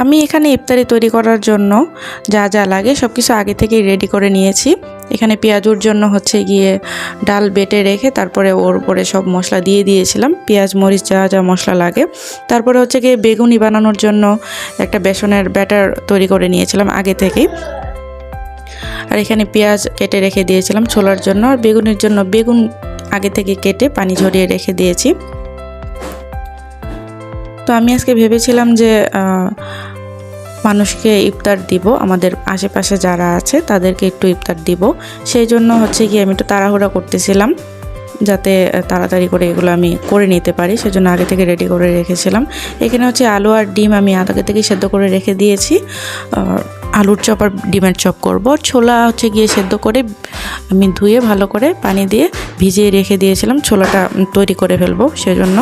আমি এখানে ইফতারি তৈরি করার জন্য যা যা লাগে সব কিছু আগে থেকেই রেডি করে নিয়েছি। এখানে পেঁয়াজুর জন্য হচ্ছে গিয়ে ডাল বেটে রেখে তারপরে ওর উপরে সব মশলা দিয়ে দিয়েছিলাম, পেঁয়াজ মরিচ যা যা মশলা লাগে। তারপরে হচ্ছে গিয়ে বেগুনি বানানোর জন্য একটা বেসনের ব্যাটার তৈরি করে নিয়েছিলাম আগে থেকেই। আর এখানে পেঁয়াজ কেটে রেখে দিয়েছিলাম ছোলার জন্য, আর বেগুনের জন্য বেগুন আগে থেকে কেটে পানি ঝরিয়ে রেখে দিয়েছি। তো আমি আজকে ভেবেছিলাম যে মানুষকে ইফতার দিব, আমাদের আশেপাশে যারা আছে তাদেরকে একটু ইফতার দিব। সেই জন্য হচ্ছে কি আমি একটু তাড়াহুড়া করতেছিলাম যাতে তাড়াতাড়ি করে এগুলো আমি করে নিতে পারি, সেজন্য আগে থেকে রেডি করে রেখেছিলাম। এখানে হচ্ছে আলু আর ডিম আমি আগে থেকে সেদ্ধ করে রেখে দিয়েছি। আলুর চপ আর ডিমের চপ করব। ছোলা হচ্ছে গিয়ে সেদ্ধ করে আমি ধুয়ে ভালো করে পানি দিয়ে ভিজিয়ে রেখে দিয়েছিলাম, ছোলাটা তৈরি করে ফেলবো সেজন্য।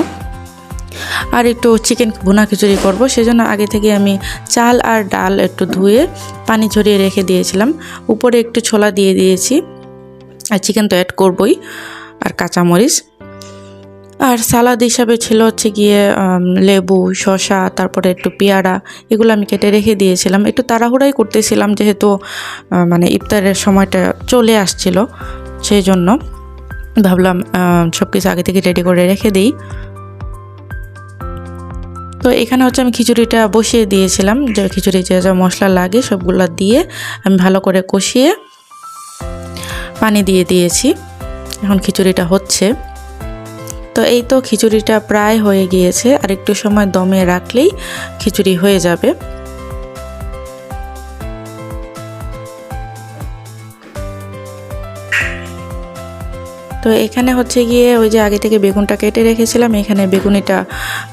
আর একটু চিকেন ভুনা খিচুড়ি করব, সেজন্য আগে থেকে আমি চাল আর ডাল একটু ধুয়ে পানি ঝরিয়ে রেখে দিয়েছিলাম। উপরে একটু ছোলা দিয়ে দিয়েছি, আর চিকেন তো অ্যাড করবই, আর কাঁচামরিচ। আর সালাদ হিসাবে ছিল হচ্ছে গিয়ে লেবু, শসা, তারপরে একটু পেয়ারা, এগুলো আমি কেটে রেখে দিয়েছিলাম। একটু তাড়াহুড়াই করতেছিলাম যেহেতু মানে ইফতারের সময়টা চলে আসছিল, সেই জন্য ভাবলাম সব কিছু আগে থেকে রেডি করে রেখে দিই। তো এখানে হচ্ছে আমি খিচুড়িটা বসিয়ে দিয়েছিলাম, যে খিচুড়ি যে যা মশলা লাগে সবগুলো দিয়ে আমি ভালো করে কষিয়ে পানি দিয়ে দিয়েছি। এখন খিচুড়িটা হচ্ছে। তো এই তো খিচুড়িটা প্রায় হয়ে গিয়েছে, আর একটু সময় দমে রাখলেই খিচুড়ি হয়ে যাবে। তো এখানে হচ্ছে গিয়ে ওই যে আগে থেকে বেগুনটা কেটে রেখেছিলাম, এখানে বেগুনিটা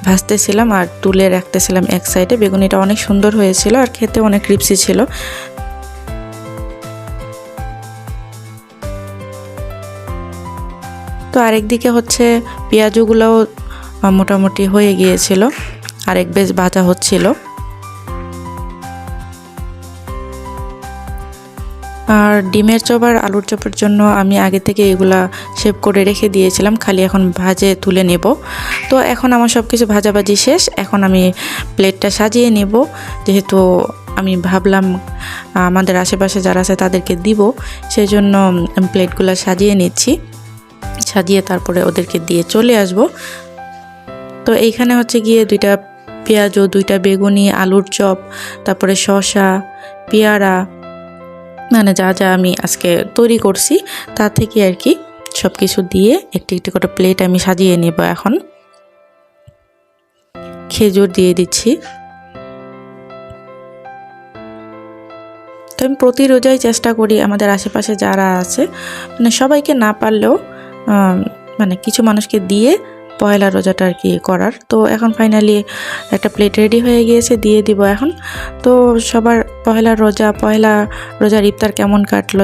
ভাজতেছিলাম আর তুলে রাখতেছিলাম এক সাইডে। বেগুনিটা অনেক সুন্দর হয়েছিল আর খেতে অনেক ক্রিপসি ছিল। তো আরেকদিকে হচ্ছে পেঁয়াজগুলোও মোটামুটি হয়ে গিয়েছিল, আরেক বেশ ভাজা হচ্ছিল। আর ডিমের চপ আর আলুর চপের জন্য আমি আগে থেকে এগুলা শেপ করে রেখে দিয়েছিলাম, খালি এখন ভাজে তুলে নেব। তো এখন আমার সব কিছু ভাজাভাজি শেষ, এখন আমি প্লেটটা সাজিয়ে নেব। যেহেতু আমি ভাবলাম আমাদের আশেপাশে যারা আছে তাদেরকে দিব, সেই জন্য আমি প্লেটগুলো সাজিয়ে নিচ্ছি। সাজিয়ে তারপরে ওদেরকে দিয়ে চলে আসব। তো এইখানে হচ্ছে গিয়ে 2টা পেঁয়াজ ও 2টা বেগুনি, আলুর চপ, তারপরে শসা, পেয়ারা, মানে যা যা আমি আজকে তৈরি করছি তা থেকে আর কি সব কিছু দিয়ে একটি একটি করে প্লেট আমি সাজিয়ে নেব। এখন খেজুর দিয়ে দিচ্ছি। তো আমি প্রতি রোজাই চেষ্টা করি আমাদের আশেপাশে যারা আছে মানে সবাইকে না পারলেও মানে কিছু মানুষকে দিয়ে পয়লা রোজাটা আর কি করার। তো এখন ফাইনালি একটা প্লেট রেডি হয়ে গিয়েছে, দিয়ে দিব এখন। তো সবার পয়লা রোজার ইফতার কেমন কাটলো